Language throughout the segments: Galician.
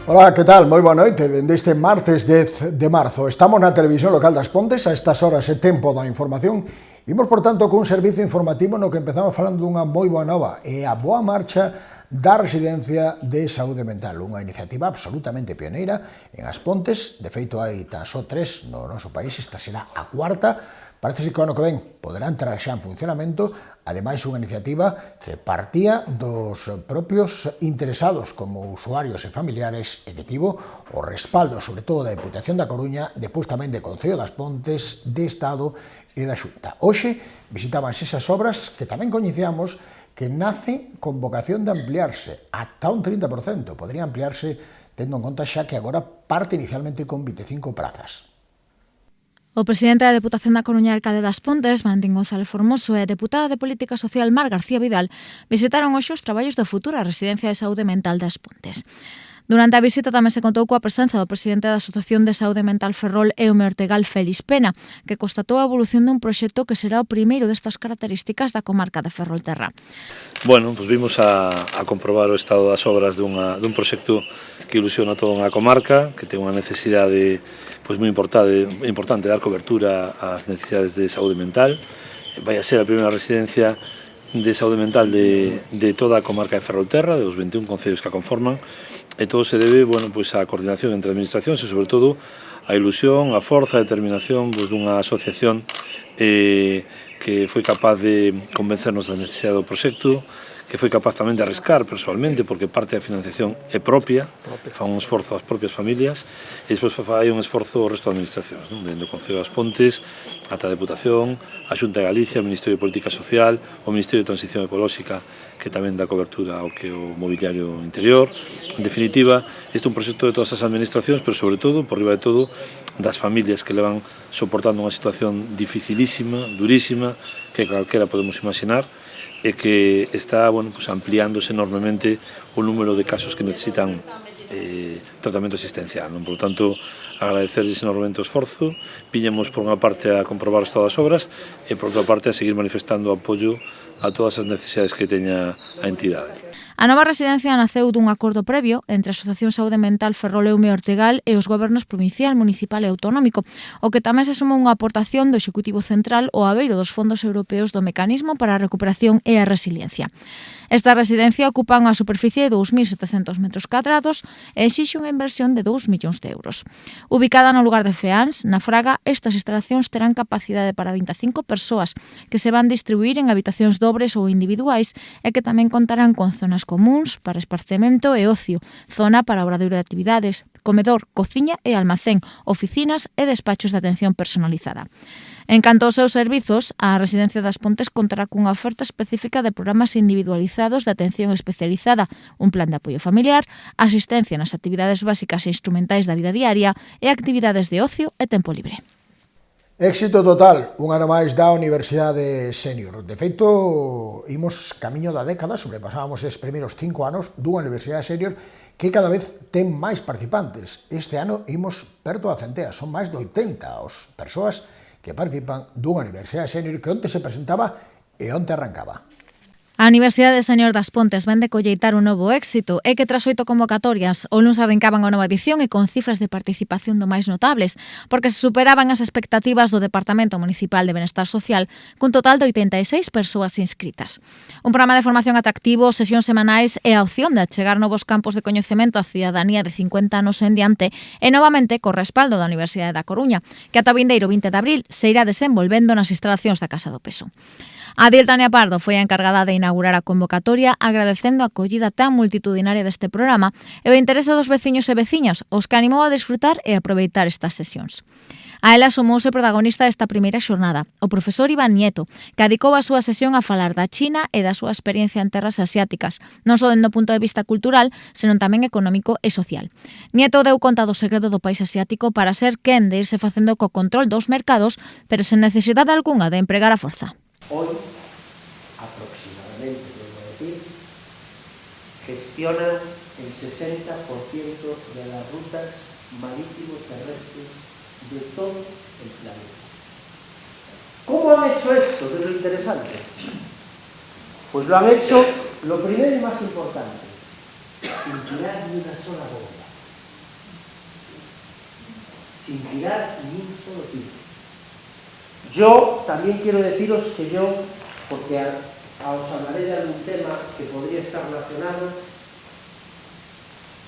Ola, que tal? Moi boa noite. Dende este martes 10 de marzo estamos na televisión local das Pontes. A estas horas é tempo da información. Imos, por tanto, cun servizo informativo no que empezamos falando dunha moi boa nova e a boa marcha da Residencia de Saúde Mental, unha iniciativa absolutamente pioneira en As Pontes. De feito, hai tan só 3 no noso país, esta será a cuarta. Parece que o ano que ven poderá entrar xa en funcionamento, ademais unha iniciativa que partía dos propios interesados como usuarios e familiares e que tivo o respaldo, sobre todo, da Deputación da Coruña, depois tamén de Concello das Pontes, de Estado e da Xunta. Hoxe visitábanse esas obras que tamén coñecíamos que nace con vocación de ampliarse ata un 30%, podría ampliarse tendo en conta xa que agora parte inicialmente con 25 prazas. O presidente da Deputación da Coruña e alcalde das Pontes, Valentín González Formoso, e a deputada de Política Social Mar García Vidal visitaron hoxe os traballos da futura Residencia de Saúde Mental das Pontes. Durante a visita tamén se contou coa presenza do presidente da Asociación de Saúde Mental Ferrol Eume Ortegal, Félix Pena, que constatou a evolución dun proxecto que será o primeiro destas características da comarca de Ferrolterra. Bueno, pues vimos a comprobar o estado das obras dun proxecto que ilusiona toda unha comarca, que ten unha necesidade pues, moi importante dar cobertura ás necesidades de saúde mental. Vai a ser a primeira residencia de saúde mental de toda a comarca de Ferrolterra, dos 21 concellos que a conforman, e todo se debe, bueno, pues, á coordinación entre administracións e, sobre todo, a ilusión, a forza, a determinación pues, dunha asociación que foi capaz de convencernos da necesidade do proxecto, que foi capaz tamén de arriscar persoalmente, porque parte da financiación é propia, fan un esforzo as propias familias, e despois fai un esforzo o resto das administracións, non? Dende o Concello das Pontes, ata a Deputación, a Xunta de Galicia, o Ministerio de Política Social, o Ministerio de Transición Ecolóxica, que tamén dá cobertura ao que o mobiliario interior. En definitiva, este é un proxecto de todas as administracións, pero sobre todo, por riba de todo, das familias que levan soportando unha situación dificilísima, durísima, que calquera podemos imaginar, e que está, bueno, pues, ampliándose enormemente o número de casos que necesitan tratamento asistencial, non? Por lo tanto, agradecerles enormemente o esforzo, viñamos por unha parte a comprobar o estado das obras e por outra parte a seguir manifestando apoio a todas as necesidades que teña a entidade. A nova residencia naceu dun acordo previo entre a Asociación Saúde Mental Ferrol Eume Ortegal e os gobernos provincial, municipal e autonómico, o que tamén se suma unha aportación do Executivo Central ao abeiro dos fondos europeos do Mecanismo para a Recuperación e a Resiliencia. Esta residencia ocupa unha superficie de 2.700 metros cadrados e exixe unha inversión de 2 millóns de euros. Ubicada no lugar de Feáns, na Fraga, estas instalacións terán capacidade para 25 persoas que se van distribuir en habitacións dobres ou individuais e que tamén contarán con zonas comuns para esparcemento e ocio, zona para obradoiro de actividades, comedor, cociña e almacén, oficinas e despachos de atención personalizada. En canto aos seus servizos, a Residencia das Pontes contará cunha oferta específica de programas individualizados de atención especializada, un plan de apoio familiar, asistencia nas actividades básicas e instrumentais da vida diaria e actividades de ocio e tempo libre. Éxito total, un ano máis da Universidade Sénior. De feito, imos camiño da década, sobrepasábamos os primeiros 5 anos dunha Universidade Sénior que cada vez ten máis participantes. Este ano imos perto da centea, son máis de 80 as persoas que participan dunha Universidade Sénior que onte se presentaba e onte arrancaba. A Universidade Sénior das Pontes vén de colleitar un novo éxito e que tras 8 convocatorias o luns arrancaban a nova edición e con cifras de participación do máis notables, porque se superaban as expectativas do Departamento Municipal de Benestar Social cun total de 86 persoas inscritas. Un programa de formación atractivo, sesións semanais e a opción de achegar novos campos de coñecemento á cidadanía de 50 anos en diante e novamente co respaldo da Universidade da Coruña, que ata o vindeiro 20 de abril se irá desenvolvendo nas instalacións da Casa do Peso. A Adil Tania Pardo foi a encargada de inaugurar a convocatoria agradecendo a acollida tan multitudinaria deste programa e o interese dos veciños e veciñas, os que animou a desfrutar e aproveitar estas sesións. A ela sumouse protagonista desta primeira xornada, o profesor Iván Nieto, que adicou a súa sesión a falar da China e da súa experiencia en terras asiáticas, non só dende o punto de vista cultural, senón tamén económico e social. Nieto deu conta do segredo do país asiático para ser quen de irse facendo co control dos mercados, pero sen necesidade algunha de empregar a forza. Hoy, aproximadamente, debo decir, gestiona el 60% de las rutas marítimo-terrestres de todo el planeta. ¿Cómo han hecho esto? Que es lo interesante. Pues lo han hecho, lo primero y más importante, sin tirar ni una sola bomba. sin tirar ni un solo tiro. Yo también quiero deciros que yo, porque os hablaré de algún tema que podría estar relacionado,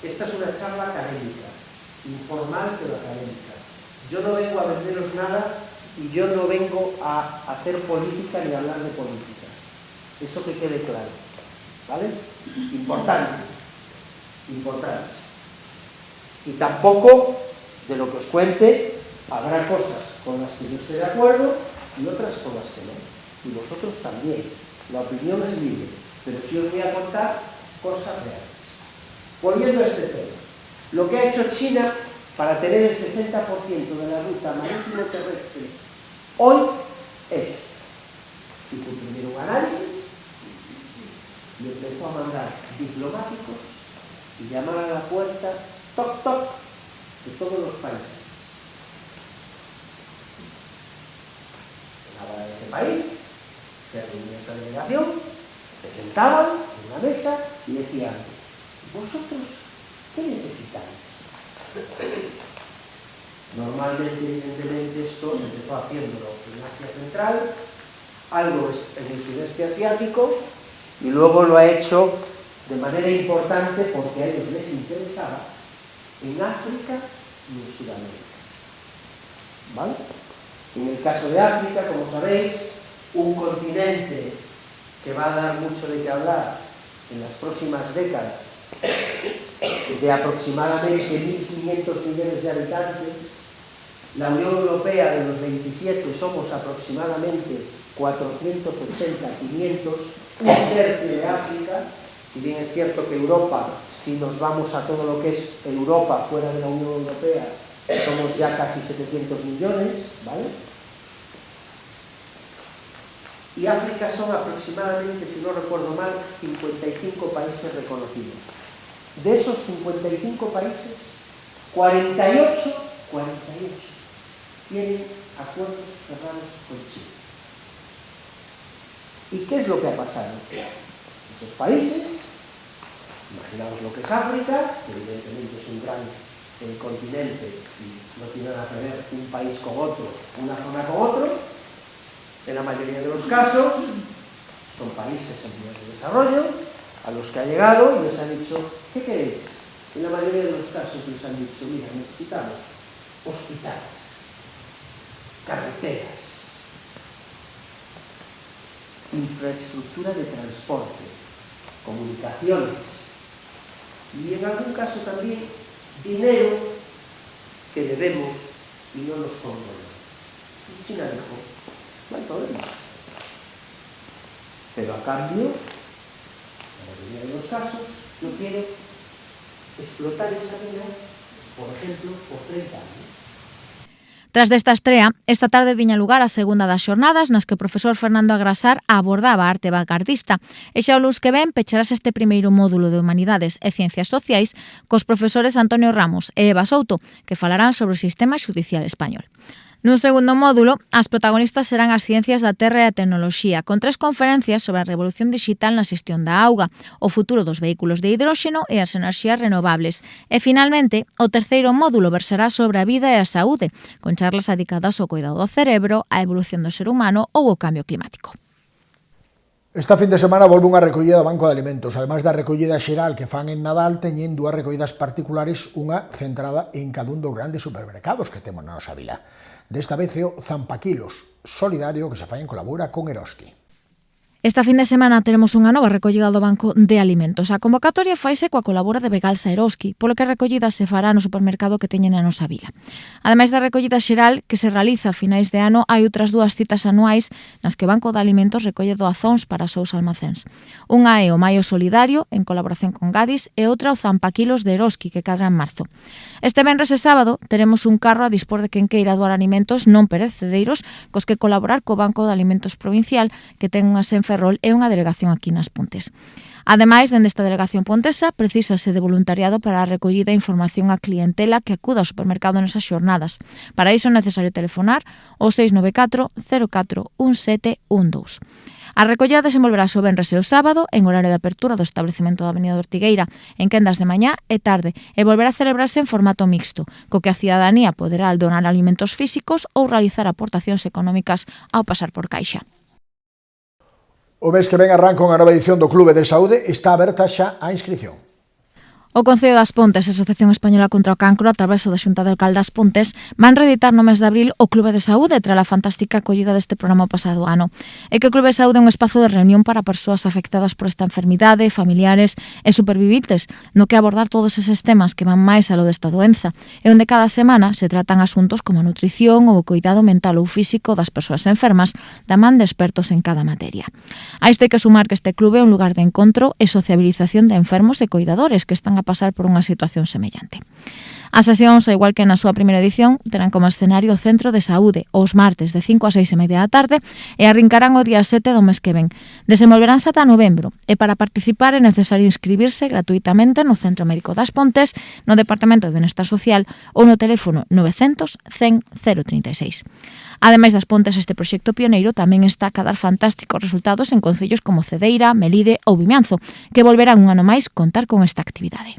esta es una charla académica, informal pero académica. Yo no vengo a venderos nada y yo no vengo a hacer política ni a hablar de política. Eso que quede claro, ¿vale? Importante, importante. Y tampoco, de lo que os cuente, habrá cosas con las que yo esté de acuerdo y otras con las que no. Y vosotros también. La opinión es libre, pero sí os voy a contar cosas reales. Volviendo a este tema, lo que ha hecho China para tener el 60% de la ruta marítimo terrestre hoy es, hizo primero un análisis y empezó a mandar diplomáticos y llamar a la puerta, toc, toc, de todos los países. Llegaba a ese país, se reunía esa delegación, se sentaban en una mesa y decían: ¿vosotros qué necesitáis? Normalmente, evidentemente, esto empezó haciéndolo en Asia Central, algo en el sudeste asiático, y luego lo ha hecho de manera importante porque a ellos les interesaba en África y en Sudamérica. ¿Vale? En el caso de África, como sabéis, un continente que va a dar mucho de qué hablar en las próximas décadas, de aproximadamente 1.500 millones de habitantes. La Unión Europea, de los 27, somos aproximadamente 480, 500, un tercio de África. Si bien es cierto que Europa, si nos vamos a todo lo que es Europa fuera de la Unión Europea, somos ya casi 700 millones, ¿vale? Y África son aproximadamente, si no recuerdo mal, 55 países reconocidos. De esos 55 países, 48 tienen acuerdos cerrados con China. ¿Y qué es lo que ha pasado? Muchos países, imaginaos lo que es África, que evidentemente es un gran continente y no tiene nada que ver un país con otro, una zona con otro. En la mayoría de los casos son países en vías de desarrollo a los que ha llegado y les ha dicho: ¿qué queréis? En la mayoría de los casos les han dicho: mira, necesitamos hospitales, carreteras, infraestructura de transporte, comunicaciones y en algún caso también dinero que debemos y no nos condonan. Y China dijo: no hay problema. Pero a cambio, en la mayoría de los casos, yo quiero explotar esa mina, por ejemplo, por 30 años. Tras desta estrea, esta tarde tiña lugar a segunda das xornadas nas que o profesor Fernando Agrasar abordaba a arte vanguardista e xa o luns que ven pecharase este primeiro módulo de Humanidades e Ciencias Sociais cos profesores Antonio Ramos e Eva Souto, que falarán sobre o sistema xudicial español. Nun segundo módulo, as protagonistas serán as ciencias da terra e a tecnoloxía, con 3 conferencias sobre a revolución digital na xestión da auga, o futuro dos vehículos de hidróxeno e as enerxías renovables. E, finalmente, o terceiro módulo versará sobre a vida e a saúde, con charlas dedicadas ao cuidado do cerebro, á evolución do ser humano ou ao cambio climático. Esta fin de semana volve unha recollida do Banco de Alimentos. Ademais da recollida xeral que fan en Nadal, teñen 2 recollidas particulares, unha centrada en cada un dos grandes supermercados que temos na nosa vila. Desta vez é o Zampaquilos Solidario que se fai en colabora con Eroski. Esta fin de semana teremos unha nova recollida do Banco de Alimentos. A convocatoria faise coa colabora de Begalsa Eroski, polo que a recollida se fará no supermercado que teñen na nosa vila. Ademais da recollida xeral que se realiza a finais de ano, hai outras 2 citas anuais nas que o Banco de Alimentos recolle doazóns para os seus almacéns. Unha é o Maio Solidario, en colaboración con Gadis, e outra o Zampaquilos de Eroski, que cadra en marzo. Este venres e sábado teremos un carro a dispor de quen queira doar alimentos non perecedeiros cos que colaborar co Banco de Alimentos Provincial, que ten unhas Ferrol e unha delegación aquí nas Pontes. Ademais, dende esta delegación pontesa, precisase de voluntariado para a recollida e información á clientela que acuda ao supermercado nesas xornadas. Para iso é necesario telefonar ao 694 04 1712. A recollida desenvolverase o venres e o sábado en horario de apertura do establecemento da Avenida de Ortigueira en quendas de mañá e tarde e volverá a celebrarse en formato mixto, co que a cidadanía poderá donar alimentos físicos ou realizar aportacións económicas ao pasar por caixa. O mes que ven arranca unha nova edición do Clube de Saúde, está aberta xa a inscripción. O Concello das Pontes e a Asociación Española contra o Cancro, a través da Xunta de Alcalde das Pontes, van reeditar no mes de abril o Clube de Saúde tras a fantástica acollida deste programa pasado ano. É que o Clube de Saúde é un espazo de reunión para persoas afectadas por esta enfermidade, familiares e supervivientes, no que abordar todos eses temas que van máis alo desta doenza, e onde cada semana se tratan asuntos como a nutrición ou o cuidado mental ou físico das persoas enfermas, da man de expertos en cada materia. A isto hai que sumar que este clube é un lugar de encontro e sociabilización de enfermos e cuidadores que están a pasar por unha situación semellante. As sesións, ao igual que na súa primeira edición, terán como escenario o Centro de Saúde os martes de 5 a 6:30 da tarde e arrincarán o día 7 do mes que ven. Desenvolveránse ata novembro e para participar é necesario inscribirse gratuitamente no Centro Médico das Pontes, no Departamento de Benestar Social ou no teléfono 900 100 036. Ademais das Pontes, este proxecto pioneiro tamén está a dar fantásticos resultados en concellos como Cedeira, Melide ou Vimianzo, que volverán un ano máis contar con esta actividade.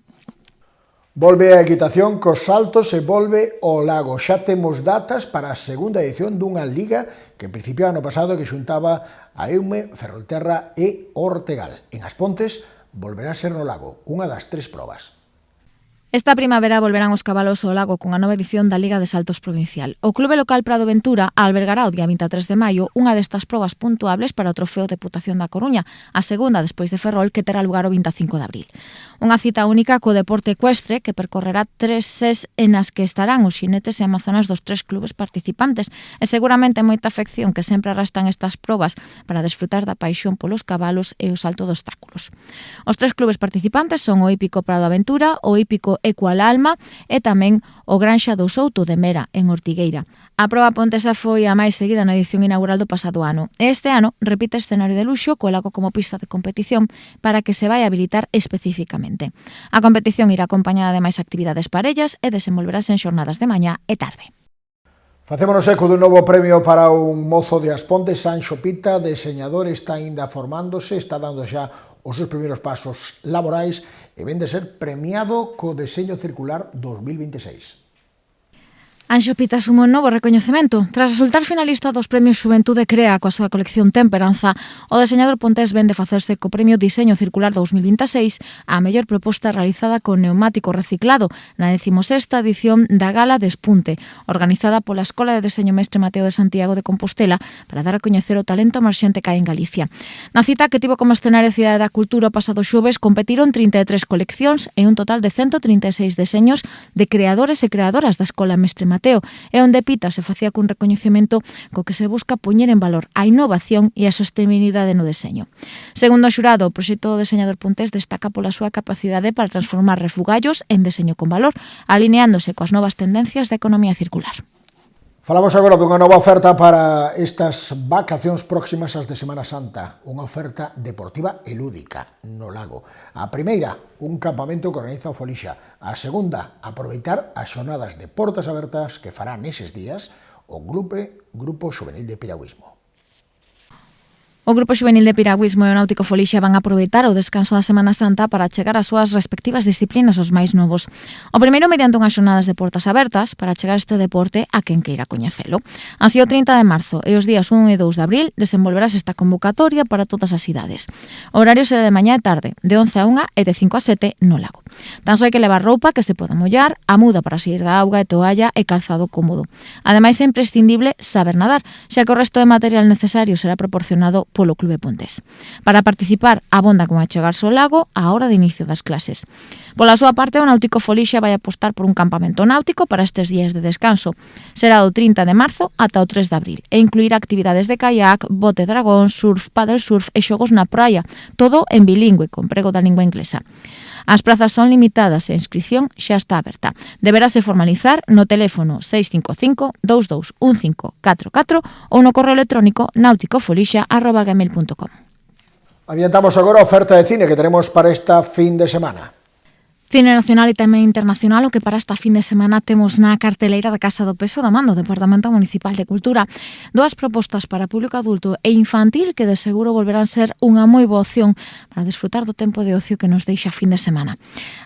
Volve a equitación cos saltos e volve o lago. Xa temos datas para a segunda edición dunha liga que principiou ano pasado que xuntaba a Eume, Ferrolterra e Ortegal. En As Pontes volverá a ser no lago, unha das 3 probas. Esta primavera volverán os cabalos ao lago cunha nova edición da Liga de Saltos Provincial. O Clube Local Prado Ventura albergará o día 23 de maio unha destas probas puntuables para o Trofeo Deputación da Coruña, a segunda despois de Ferrol que terá lugar o 25 de abril. Unha cita única co deporte ecuestre que percorrerá 3 ses en as que estarán os xinetes e amazonas dos 3 clubes participantes e seguramente moita afección que sempre arrastran estas probas para desfrutar da paixón polos cabalos e o salto de obstáculos. Os 3 clubes participantes son o hípico Prado Aventura, o hípico Ecual Alma e tamén o Granxa do Souto de Mera, en Ortigueira. A proba pontesa foi a máis seguida na edición inaugural do pasado ano. E este ano repite escenario de luxo co lago como pista de competición para que se vai habilitar especificamente. A competición irá acompañada de máis actividades parellas e desenvolverase en xornadas de mañá e tarde. Facémonos eco dun novo premio para un mozo de As Pontes, Sanxo Pita, deseñador, está aínda formándose, está dando xa os seus primeiros pasos laborais e ven de ser premiado co Deseño Circular 2026. Anxo Pita asume un novo recoñecemento. Tras resultar finalista dos premios Xuventude Crea coa súa colección Temperanza, o deseñador pontés ven de facerse co premio Diseño Circular 2026 a mellor proposta realizada con neumático reciclado na 16ª edición da Gala Despunte, organizada pola Escola de Deseño Mestre Mateo de Santiago de Compostela para dar a coñecer o talento emerxente que hai en Galicia. Na cita que tivo como escenario Cidade da Cultura o pasado xoves competiron 33 coleccións e un total de 136 deseños de creadores e creadoras da Escola Mestre Mateo, e onde Pita se facía cun recoñecemento co que se busca poñer en valor a innovación e a sostenibilidade no deseño. Segundo o xurado, o proxecto do deseñador pontés destaca pola súa capacidade para transformar refugallos en deseño con valor, alineándose coas novas tendencias da economía circular. Falamos agora dunha nova oferta para estas vacacións próximas ás de Semana Santa, unha oferta deportiva e lúdica no lago. A primeira, un campamento que organiza o Folixa. A segunda, aproveitar as xornadas de portas abertas que fará neses días o Grupo Xuvenil de Piragüismo. O Grupo Xuvenil de Piragüismo e o Náutico Folixa van aproveitar o descanso da Semana Santa para chegar ás súas respectivas disciplinas aos máis novos. O primeiro mediante unhas xornadas de portas abertas para chegar este deporte a quen queira coñecelo. Así, o 30 de marzo e os días 1 e 2 de abril desenvolverás esta convocatoria para todas as idades. O horario será de mañá e tarde, de 11 a 1 e de 5 a 7 no lago. Tan só hai que levar roupa que se poda mollar, a muda para sair da auga e toalla e calzado cómodo. Ademais, é imprescindible saber nadar, xa que o resto de material necesario será proporcionado polo Clube Pontés. Para participar, abonda con achegarse ao lago á hora de inicio das clases. Pola súa parte, o Náutico Folixa vai apostar por un campamento náutico para estes días de descanso. Será do 30 de marzo ata o 3 de abril e incluirá actividades de caiac, bote dragón, surf, paddle surf e xogos na praia, todo en bilingüe, con prego da lingua inglesa. As prazas son limitadas e a inscripción xa está aberta. Deberase formalizar no teléfono 655 221544 ou no correo electrónico nauticofolixa@gmail.com. Adiantamos agora a oferta de cine que teremos para esta fin de semana. Cine nacional e tamén internacional, o que para esta fin de semana temos na carteleira da Casa do Peso da man do Departamento Municipal de Cultura. Dúas propostas para público adulto e infantil que de seguro volverán ser unha moi boa opción para desfrutar do tempo de ocio que nos deixa a fin de semana.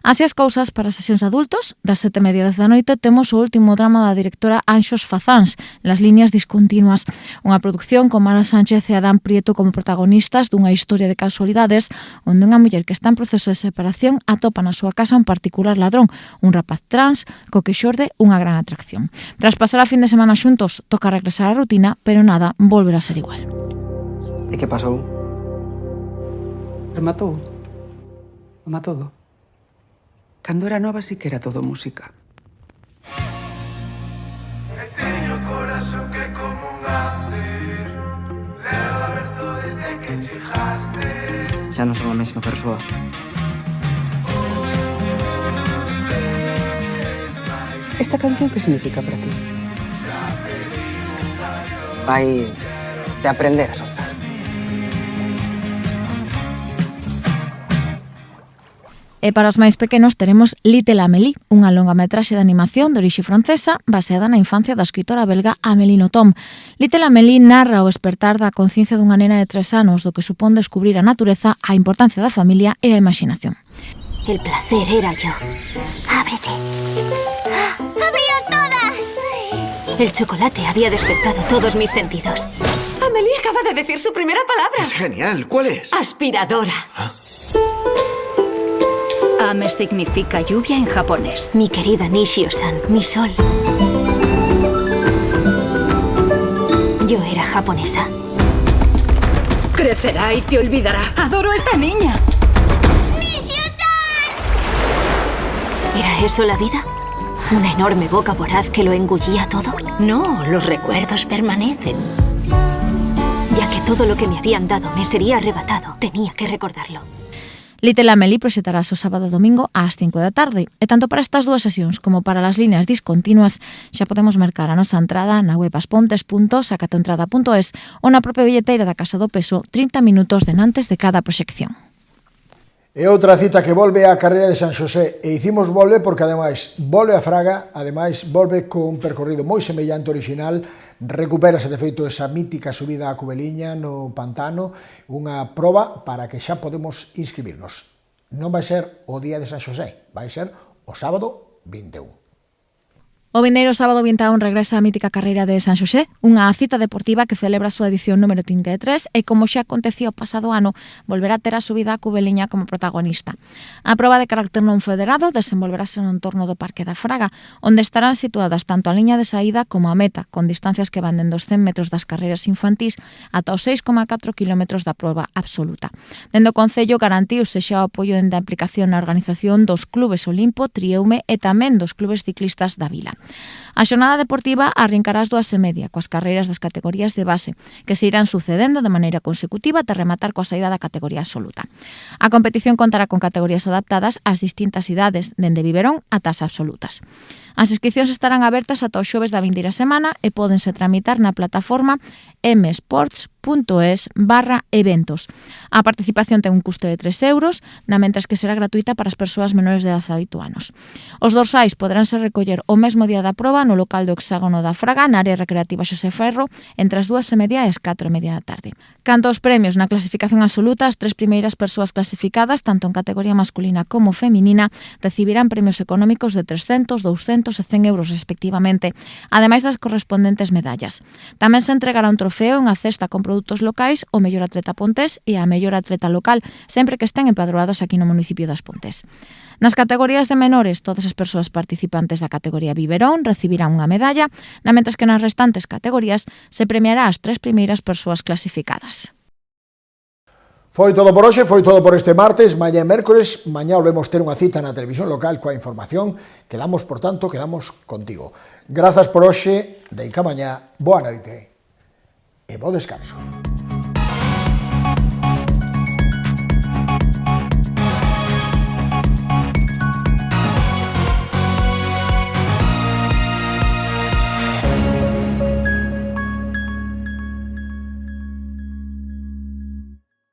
Así as cousas, para sesións adultos, das 7:30 da noite, temos o último drama da directora Anxos Fazáns, Las líneas discontinuas, unha produción con Mara Sánchez e Adán Prieto como protagonistas dunha historia de casualidades onde unha muller que está en proceso de separación atopa na súa casa un particular ladrón, un rapaz trans, co que xorde unha gran atracción. Tras pasar a fin de semana xuntos, toca regresar á rutina, pero nada volverá a ser igual. E que pasou? Rematou. Toma todo. Cando era nova sí que era todo música. E teño corazón que como un after, leva aberto desde que chegaste. Xa non son a mesma persoa. Esta canción que significa para ti? Vai de aprender a soltar. E para os máis pequenos teremos Little Amélie, unha longametraxe de animación de orixe francesa baseada na infancia da escritora belga Amélie Nothomb. Little Amélie narra o despertar da conciencia dunha nena de 3 anos do que supón descubrir a natureza, a importancia da familia e a imaginación. El placer era yo. ¡Ábrete! ¡Abríos todas! El chocolate había despertado todos mis sentidos. Amélie acaba de decir su primera palabra. Es genial, ¿cuál es? Aspiradora. Ame significa lluvia en japonés. Mi querida Nishio-san, mi sol. Yo era japonesa. Crecerá y te olvidará. Adoro a esta niña. ¿Era eso la vida? ¿Una enorme boca voraz que lo engullía todo? No, los recuerdos permanecen. Ya que todo lo que me habían dado me sería arrebatado, tenía que recordarlo. Little Amélie proxetarase o sábado e domingo ás 5 da tarde, e tanto para estas dúas sesións como para las líneas discontinuas xa podemos mercar a nosa entrada na web aspontes.sacatoentrada.es ou na propia billeteira da Casa do Peso 30 minutos denantes de cada proxección. E outra cita que volve á carreira de San Xosé, e dicimos volve porque ademais volve a Fraga, ademais volve con un percorrido moi semellante ao original, recupérase de feito esa mítica subida á Cubeliña no Pantano, unha proba para que xa podemos inscribirnos. Non vai ser o día de San Xosé, vai ser o sábado 21. O vindeiro sábado 21 regresa a mítica carreira de San Xosé, unha cita deportiva que celebra a súa edición número 33 e, como xa acontecía o pasado ano, volverá a ter a subida a Cubeliña como protagonista. A proba de carácter non federado desenvolverase no entorno do Parque da Fraga, onde estarán situadas tanto a liña de saída como a meta, con distancias que van dende os 100 metros das carreiras infantís ata os 6,4 km da proba absoluta. Dende o Concello garantiuse xa o apoio dende a aplicación na organización dos clubes Olimpo, Trieume e tamén dos clubes ciclistas da Vila. A xornada deportiva arrincará ás 2:30 coas carreiras das categorías de base, que se irán sucedendo de maneira consecutiva ata rematar coa saída da categoría absoluta. A competición contará con categorías adaptadas ás distintas idades, dende biberón ata as absolutas. As inscricións estarán abertas ata o xoves da vindeira semana e pódense tramitar na plataforma msports.es/eventos. A participación ten un custo de 3 euros, na mentres que será gratuita para as persoas menores de 18 anos. Os dorsais poderánse recoller o mesmo día da proba no local do Hexágono da Fraga, na área recreativa Xosé Ferro, entre as 2:30 e as 4:30 da tarde. Canto aos premios na clasificación absoluta, as 3 primeiras persoas clasificadas, tanto en categoría masculina como feminina, recibirán premios económicos de 300, 200 e 100 euros respectivamente, ademais das correspondentes medallas. Tamén se entregará un trofeo en a cesta con produtos locais ao mellor atleta pontés e a mellor atleta local, sempre que estén empadroados aquí no municipio das Pontes. Nas categorías de menores, todas as persoas participantes da categoría biberón recibirán unha medalla, na mentres que nas restantes categorías se premiará as 3 primeiras persoas clasificadas. Foi todo por hoxe, foi todo por este martes, mañá e mércores, mañá volvemos ter unha cita na televisión local coa información, quedamos, por tanto, quedamos contigo. Grazas por hoxe, deica mañá, boa noite e bo descanso.